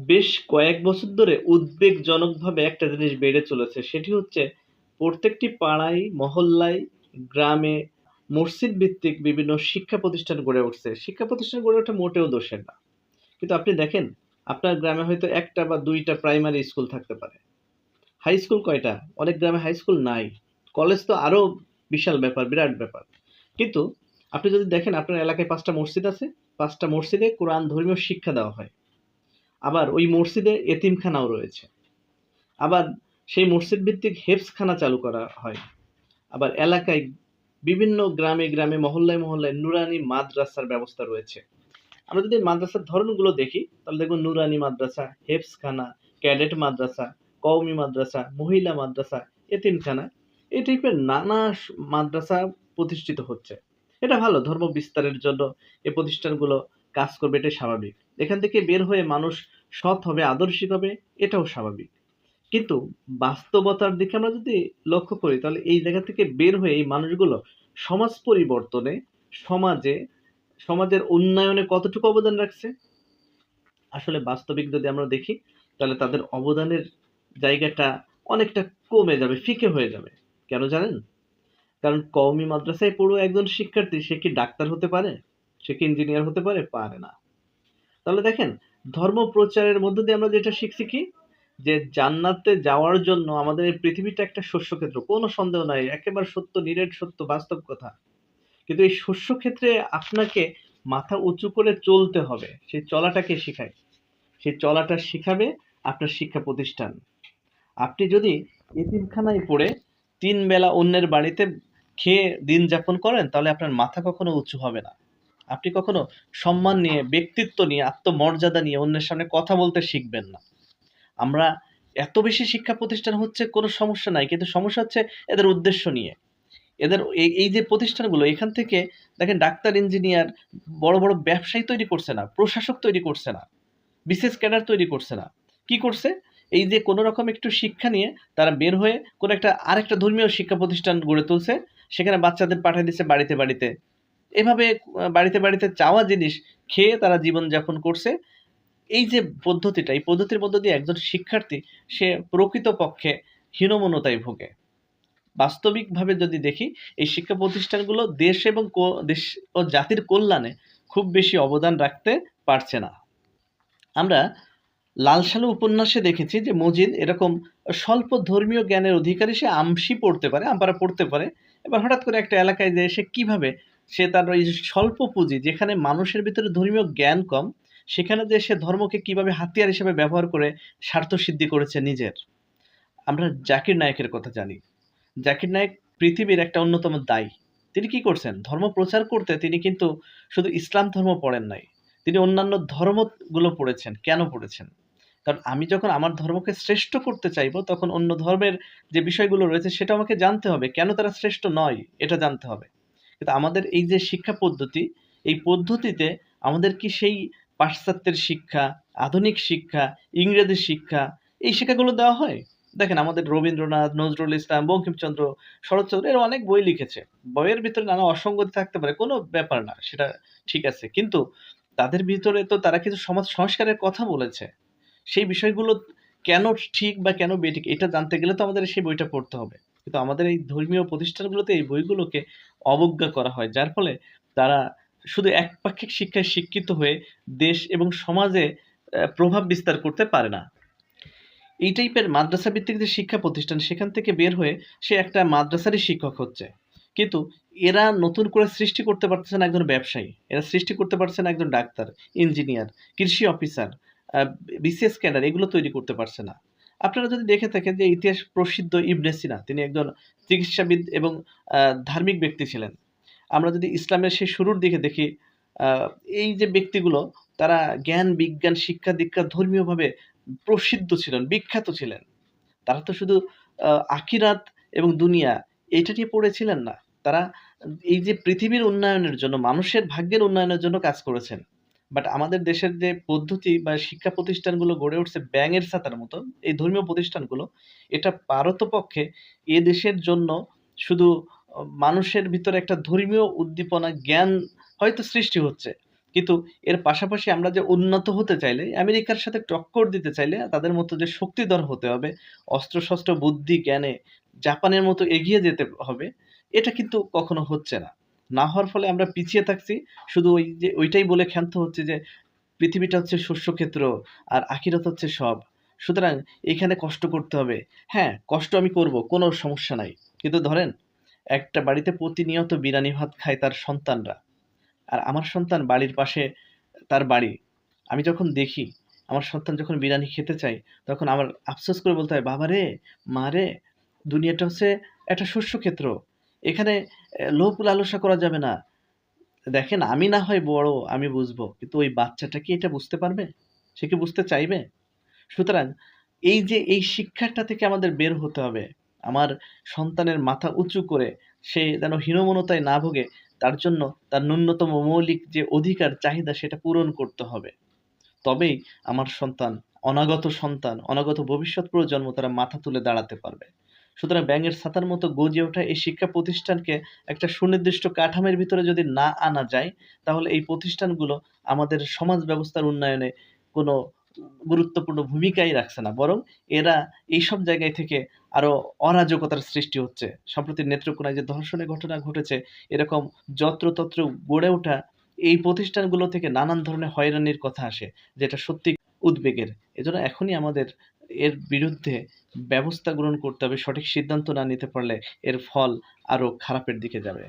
বেশ কয়েক বছর ধরে উদ্বেগজনকভাবে একটা জিনিস বেড়ে চলেছে। সেটি হচ্ছে প্রত্যেকটি পাড়ায়, মহল্লায়, গ্রামে মসজিদ ভিত্তিক বিভিন্ন শিক্ষা প্রতিষ্ঠান গড়ে উঠছে। শিক্ষা প্রতিষ্ঠান গড়ে ওঠা মোটেও দোষের না। কিন্তু আপনি দেখেন, আপনার গ্রামে হয়তো ১ টা বা ২ টা প্রাইমারি স্কুল থাকতে পারে। হাই স্কুল কয়টা? অনেক গ্রামে হাই স্কুল নাই। কলেজ তো আরো বিশাল ব্যাপার, বিরাট ব্যাপার। কিন্তু আপনি যদি দেখেন আপনার এলাকায় ৫ টা মসজিদ আছে, ৫ টা মসজিদে কোরআন ধর্মীয় শিক্ষা দেওয়া হয়। আবার ওই মসজিদে এতিমখানাও রয়েছে। আবার সেই মসজিদ ভিত্তিক হেফজখানা চালু করা হয়। আবার এলাকায় বিভিন্ন গ্রামে, গ্রামে, মহল্লায়, মহল্লায় নুরানি মাদ্রাসার ব্যবস্থা রয়েছে। আমরা যদি মাদ্রাসার ধরনগুলো দেখি, তাহলে দেখব নুরানি মাদ্রাসা, হেফজখানা, ক্যাডেট মাদ্রাসা, কওমি মাদ্রাসা, মহিলা মাদ্রাসা, এতিমখানা, এই টাইপের নানা মাদ্রাসা প্রতিষ্ঠিত হচ্ছে। এটা ভালো, ধর্ম বিস্তারের জন্য এই প্রতিষ্ঠানগুলো কাজ করবে, এটাই স্বাভাবিক। এখান থেকে বের হয়ে মানুষ সৎ হবে, আদর্শিক হবে, এটাও স্বাভাবিক। কিন্তু বাস্তবতার দিকে আমরা যদি লক্ষ্য করি, তাহলে এই জায়গা থেকে বের হয়ে এই মানুষগুলো সমাজ পরিবর্তনে, সমাজে সমাজের উন্নয়নে কতটুকু অবদান রাখছে? আসলে বাস্তবিক যদি আমরা দেখি, তাহলে তাদের অবদানের জায়গাটা অনেকটা কমে যাবে, ফিকে হয়ে যাবে। কেন জানেন? কারণ কওমি মাদ্রাসায় পড়ুয়া একজন শিক্ষার্থী, সে কি ডাক্তার হতে পারে? সে কি ইঞ্জিনিয়ার হতে পারে? পারে না। তাহলে দেখেন, ধর্ম প্রচারের মধ্য দিয়ে আমরা যেটা শিখছি কি, যে জান্নাতে যাওয়ার জন্য আমাদের এই পৃথিবীটা একটা শস্যক্ষেত্র, কোনো সন্দেহ নাই, একেবারে সত্য, নিরেট সত্য, বাস্তব কথা। কিন্তু এই শস্যক্ষেত্রে আপনাকে মাথা উঁচু করে চলতে হবে। সেই চলাটাকে শেখায়, সেই চলাটা শিখাবে আপনার শিক্ষা প্রতিষ্ঠান। আপনি যদি এতিমখানায় পড়ে ৩ বেলা অন্যের বাড়িতে খেয়ে দিন যাপন করেন, তাহলে আপনার মাথা কখনো উঁচু হবে না। আপনি কখনো সম্মান নিয়ে, ব্যক্তিত্ব নিয়ে, আত্মমর্যাদা নিয়ে অন্যের সামনে কথা বলতে শিখবেন না। আমরা এত বেশি শিক্ষা প্রতিষ্ঠান হচ্ছে, কোনো সমস্যা নাই। কিন্তু সমস্যা হচ্ছে এদের উদ্দেশ্য নিয়ে। এদের এই যে প্রতিষ্ঠানগুলো, এখান থেকে দেখেন ডাক্তার, ইঞ্জিনিয়ার, বড়, বড় ব্যবসায়ী তৈরি করছে না, প্রশাসক তৈরি করছে না, বিসিএস ক্যাডার তৈরি করছে না। কি করছে? এই যে কোনো রকম একটু শিক্ষা নিয়ে তারা বের হয়ে কোনো একটা আরেকটা ধর্মীয় শিক্ষা প্রতিষ্ঠান গড়ে তুলছে। সেখানে বাচ্চাদের পাঠায় দিচ্ছে বাড়িতে, বাড়িতে। এভাবে বাড়িতে, বাড়িতে চাওয়া জিনিস খেয়ে তারা জীবনযাপন করছে। এই যে পদ্ধতিটা, এই পদ্ধতির মধ্য দিয়ে একজন শিক্ষার্থী সে প্রকৃতপক্ষে হীনমন্যতায় ভোগে। বাস্তবিকভাবে যদি দেখি, এই শিক্ষা প্রতিষ্ঠানগুলো দেশ এবং দেশ ও জাতির কল্যাণে খুব বেশি অবদান রাখতে পারছে না। আমরা লাল সালু উপন্যাসে দেখেছি যে মজিদ এরকম স্বল্প ধর্মীয় জ্ঞানের অধিকারী, সে আমসি পড়তে পারে, আমপারা পড়তে পারে। এবার হঠাৎ করে একটা এলাকায় যেয়ে সে কিভাবে সে তার ওই যে স্বল্প পুঁজি, যেখানে মানুষের ভিতরে ধর্মীয় জ্ঞান কম, সেখানে যে সে ধর্মকে কিভাবে হাতিয়ার হিসেবে ব্যবহার করে স্বার্থ সিদ্ধি করেছে নিজের। আমরা জাকির নায়েকের কথা জানি। জাকির নায়েক পৃথিবীর একটা অন্যতম দায়ী। তিনি কি করছেন? ধর্ম প্রচার করতে তিনি কিন্তু শুধু ইসলাম ধর্ম পড়েন নাই। তিনি অন্যান্য ধর্মগুলো পড়েছেন। কেন পড়েছেন? কারণ আমি যখন আমার ধর্মকে শ্রেষ্ঠ করতে চাইবো, তখন অন্য ধর্মের যে বিষয়গুলো রয়েছে সেটা আমাকে জানতে হবে। কেন তারা শ্রেষ্ঠ নয়, এটা জানতে হবে। কিন্তু আমাদের এই যে শিক্ষা পদ্ধতি, এই পদ্ধতিতে আমাদের কি সেই পাশ্চাত্যের শিক্ষা, আধুনিক শিক্ষা, ইংরেজি শিক্ষা, এই শিক্ষাগুলো দেওয়া হয়? দেখেন আমাদের রবীন্দ্রনাথ, নজরুল ইসলাম, বঙ্কিমচন্দ্র, শরৎচন্দ্র এরা অনেক বই লিখেছে। বইয়ের ভিতরে নানা অসঙ্গতি থাকতে পারে, কোনো ব্যাপার না, সেটা ঠিক আছে। কিন্তু তাদের ভিতরে তো তারা কিছু সমাজ সংস্কারের কথা বলেছে। সেই বিষয়গুলো কেন ঠিক বা কেন বেঠিক, এটা জানতে গেলে তো আমাদের সেই বইটা পড়তে হবে। কিন্তু আমাদের এই ধর্মীয় প্রতিষ্ঠানগুলোতে এই বইগুলোকে অবজ্ঞা করা হয়। যার ফলে তারা শুধু একপাক্ষিক শিক্ষায় শিক্ষিত হয়ে দেশ এবং সমাজে প্রভাব বিস্তার করতে পারে না। এই টাইপের মাদ্রাসা ভিত্তিক যে শিক্ষা প্রতিষ্ঠান, সেখান থেকে বের হয়ে সে একটা মাদ্রাসারই শিক্ষক হচ্ছে। কিন্তু এরা নতুন করে সৃষ্টি করতে পারতেছে না একজন ব্যবসায়ী। এরা সৃষ্টি করতে পারছে না একজন ডাক্তার, ইঞ্জিনিয়ার, কৃষি অফিসার, আ বিসিএস ক্যাডার, এগুলো তৈরি করতে পারছে না। আপনারা যদি দেখে থাকেন যে ইতিহাস প্রসিদ্ধ ইবনে সিনা, তিনি একজন চিকিৎসাবিদ এবং আ ধার্মিক ব্যক্তি ছিলেন। আমরা যদি ইসলামের সেই শুরুর দিকে দেখি, আ এই যে ব্যক্তিগুলো, তারা জ্ঞান, বিজ্ঞান, শিক্ষা-দীক্ষা ধর্মীয়ভাবে প্রসিদ্ধ ছিলেন, বিখ্যাত ছিলেন। তারা তো শুধু আখিরাত এবং দুনিয়া এইটা নিয়ে পড়েছিলেন না। তারা এই যে পৃথিবীর উন্নয়নের জন্য, মানুষের ভাগ্যের উন্নয়নের জন্য কাজ করেছেন। বাট আমাদের দেশের যে পদ্ধতি বা শিক্ষা প্রতিষ্ঠানগুলো গড়ে উঠছে ব্যাঙের ছাতার মতো, এই ধর্মীয় প্রতিষ্ঠানগুলো, এটা পারতপক্ষে এ দেশের জন্য শুধু মানুষের ভিতরে একটা ধর্মীয় উদ্দীপনা, জ্ঞান হয়তো সৃষ্টি হচ্ছে। কিন্তু এর পাশাপাশি আমরা যে উন্নত হতে চাইলে, আমেরিকার সাথে টক্কর দিতে চাইলে তাদের মতো যে শক্তিধর হতে হবে, অস্ত্রশস্ত্র বুদ্ধি জ্ঞানে জাপানের মতো এগিয়ে যেতে হবে, এটা কিন্তু কখনো হচ্ছে না। না হওয়ার ফলে আমরা পিছিয়ে থাকছি। শুধু ওই যে ওইটাই বলে ক্ষান্ত হচ্ছে যে পৃথিবীটা হচ্ছে শস্যক্ষেত্র আর আখিরাত হচ্ছে সব। সুতরাং এখানে কষ্ট করতে হবে। হ্যাঁ, কষ্ট আমি করব, কোনো সমস্যা নাই। কিন্তু ধরেন একটা বাড়িতে প্রতিনিয়ত বিরিয়ানি ভাত খায় তার সন্তানরা। আর আমার সন্তান বাড়ির পাশে তার বাড়ি। আমি যখন দেখি আমার সন্তান যখন বিরিয়ানি খেতে চায়, তখন আমার আফসোস করে বলতে হয়, "বাবারে, মারে, দুনিয়াটা হচ্ছে একটা শস্যক্ষেত্র। এখানে লোভ লালসা করা যাবে না। দেখেন আমি না হয় বড়, আমি বুঝবো। কিন্তু ওই বাচ্চাটা কি এটা বুঝতে পারবে? সে কি বুঝতে চাইবে?" সুতরাং এই যে এই শিক্ষাটা থেকে আমাদের বের হতে হবে। আমার সন্তানের মাথা উঁচু করে সে যেন হীনমন্যতায় না ভোগে, তার জন্য তার ন্যূনতম মৌলিক যে অধিকার চাহিদা সেটা পূরণ করতে হবে। তবেই আমার সন্তান, অনাগত সন্তান, অনাগত ভবিষ্যৎ প্রজন্ম তারা মাথা তুলে দাঁড়াতে পারবে। সুতরাং ব্যাঙের ছাতার মতো গজিয়ে ওঠা এই শিক্ষা প্রতিষ্ঠানকে একটা সুনির্দিষ্ট কাঠামোর ভিতরে যদি না আনা যায়, তাহলে এই প্রতিষ্ঠানগুলো আমাদের সমাজ ব্যবস্থার উন্নয়নে কোনো গুরুত্বপূর্ণ ভূমিকাই রাখছে না। বরং এরা এইসব জায়গায় থেকে আরো অরাজকতার সৃষ্টি হচ্ছে। সম্প্রতি নেত্রকোনায় যে ধর্ষণের ঘটনা ঘটেছে, এরকম যত্রতত্র গড়ে ওঠা এই প্রতিষ্ঠানগুলো থেকে নানান ধরনের হয়রানির কথা আসে, যেটা সত্যি উদ্বেগের। এজন্য এখনই আমাদের এর বিরুদ্ধে ব্যবস্থা গ্রহণ করতে হবে। সঠিক সিদ্ধান্ত না নিতে পারলে এর ফল আরো খারাপের দিকে যাবে।